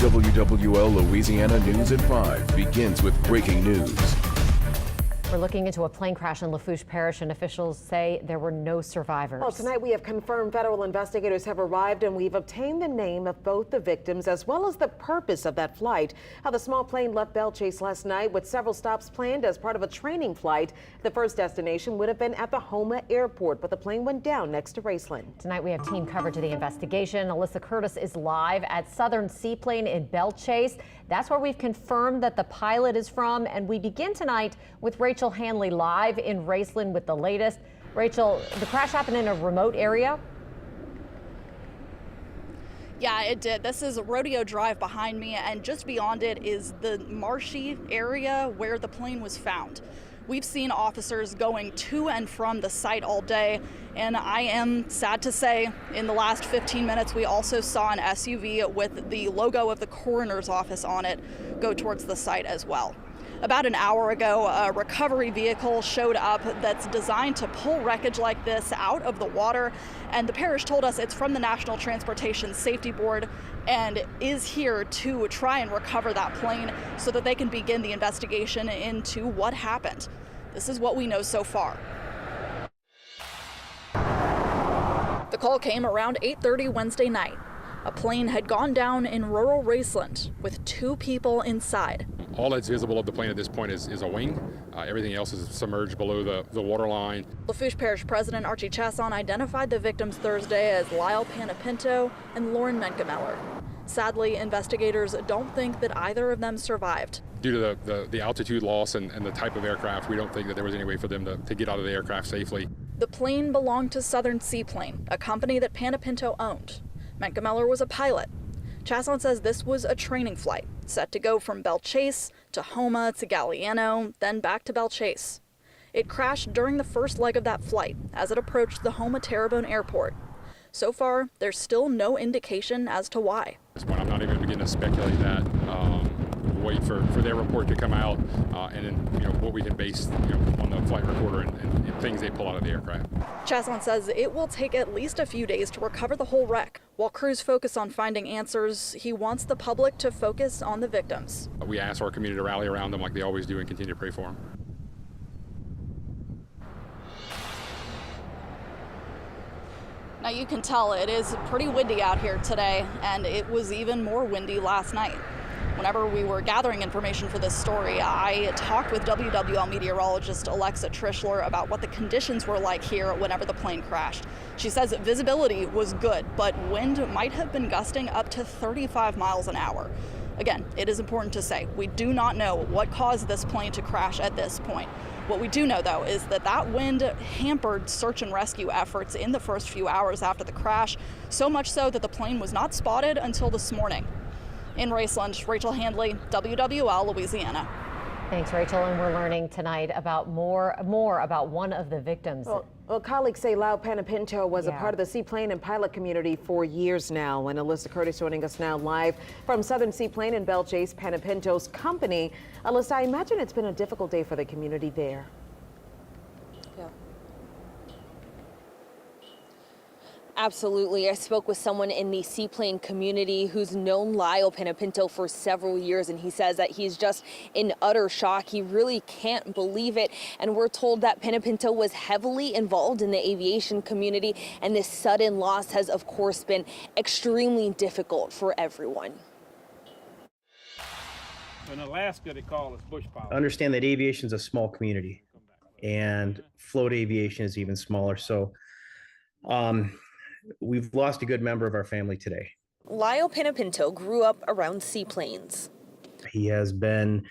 WWL Louisiana News at 5 begins with breaking news. We're looking into a plane crash in Lafourche Parish, and officials say there were no survivors. Well, tonight we have confirmed federal investigators have arrived, and we've obtained the name of both the victims as well as the purpose of that flight. How the small plane left Belle Chasse last night with several stops planned as part of a training flight. The first destination would have been at the Houma Airport, but the plane went down next to Raceland. Tonight we have team coverage of the investigation. Alyssa Curtis is live at Southern Seaplane in Belle Chasse. That's where we've confirmed that the pilot is from, and we begin tonight with Rachel Hanley live in Raceland with the latest. Rachel, the crash happened in a remote area? Yeah, it did. This is Rodeo Drive behind me, and just beyond it is the marshy area where the plane was found. We've seen officers going to and from the site all day, and I am sad to say in the last 15 minutes we also saw an SUV with the logo of the coroner's office on it go towards the site as well. About an hour ago, a recovery vehicle showed up that's designed to pull wreckage like this out of the water, and the parish told us it's from the National Transportation Safety Board and is here to try and recover that plane so that they can begin the investigation into what happened. This is what we know so far. The call came around 8:30 Wednesday night. A plane had gone down in rural Raceland with 2 people inside. All that's visible of the plane at this point is a wing. Everything else is submerged below the water line. Lafourche Parish President Archie Chasson identified the victims Thursday as Lyle Panapinto and Lauren Menkemeller. Sadly, investigators don't think that either of them survived. Due to the altitude loss and the type of aircraft, we don't think that there was any way for them to get out of the aircraft safely. The plane belonged to Southern Seaplane, a company that Panapinto owned. Menkemeller was a pilot. Chasson says this was a training flight, set to go from Belle Chasse to Houma to Galliano, then back to Belle Chasse. It crashed during the first leg of that flight as it approached the Houma-Terrebonne Airport. So far, there's still no indication as to why. At this point, I'm not even beginning to speculate that. Wait for their report to come out, and then what we can base on the flight recorder and things they pull out of the aircraft. Chasson says it will take at least a few days to recover the whole wreck. While crews focus on finding answers, he wants the public to focus on the victims. We ask our community to rally around them like they always do and continue to pray for them. Now you can tell it is pretty windy out here today, and it was even more windy last night. Whenever we were gathering information for this story, I talked with WWL meteorologist Alexa Trischler about what the conditions were like here whenever the plane crashed. She says visibility was good, but wind might have been gusting up to 35 miles an hour. Again, it is important to say, we do not know what caused this plane to crash at this point. What we do know, though, is that wind hampered search and rescue efforts in the first few hours after the crash, so much so that the plane was not spotted until this morning. In Raceland, Rachel Hanley, WWL Louisiana. Thanks, Rachel. And we're learning tonight about more about one of the victims. Well, colleagues say Lyle Panapinto was a part of the seaplane and pilot community for years now. And Alyssa Curtis joining us now live from Southern Seaplane in Belle Chasse, Panapinto's company. Alyssa, I imagine it's been a difficult day for the community there. Absolutely. I spoke with someone in the seaplane community who's known Lyle Panapinto for several years, and he says that he's just in utter shock. He really can't believe it. And we're told that Panapinto was heavily involved in the aviation community, and this sudden loss has, of course, been extremely difficult for everyone. In Alaska, they call us bush pilots. Understand that aviation is a small community, and float aviation is even smaller. So, we've lost a good member of our family today. Lyle Panapinto grew up around seaplanes. He has been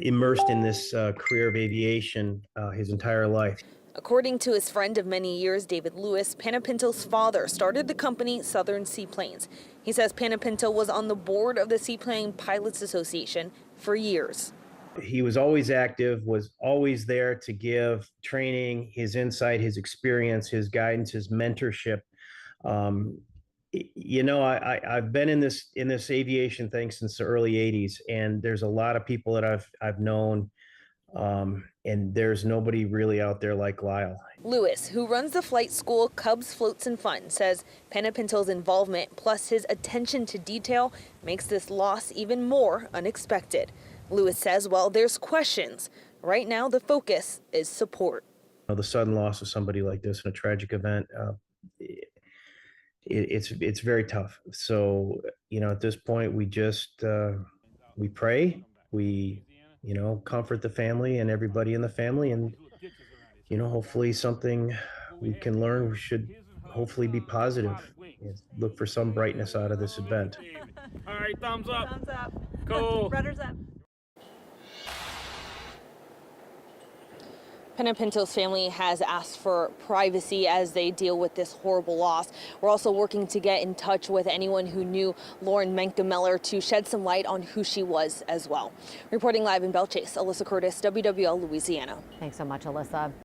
immersed in this career of aviation his entire life. According to his friend of many years, David Lewis, Panapinto's father started the company Southern Seaplanes. He says Panapinto was on the board of the Seaplane Pilots Association for years. He was always active, was always there to give training, his insight, his experience, his guidance, his mentorship. I've been in this aviation thing since the early 80s, and there's a lot of people that I've known And there's nobody really out there like Lyle. Lewis, who runs the flight school Cubs Floats and Fun, says Penapinto's involvement plus his attention to detail makes this loss even more unexpected. Lewis says while there's questions, right now the focus is support. The sudden loss of somebody like this in a tragic event, it's very tough. So, at this point, we just we pray, we comfort the family and everybody in the family, and hopefully something we can learn. We should hopefully be positive. Look for some brightness out of this event. All right, thumbs up. Thumbs up. Cool. Rudders up. Penapinto's family has asked for privacy as they deal with this horrible loss. We're also working to get in touch with anyone who knew Lauren Menkemeller to shed some light on who she was as well. Reporting live in Belle Chase, Alyssa Curtis, WWL Louisiana. Thanks so much, Alyssa.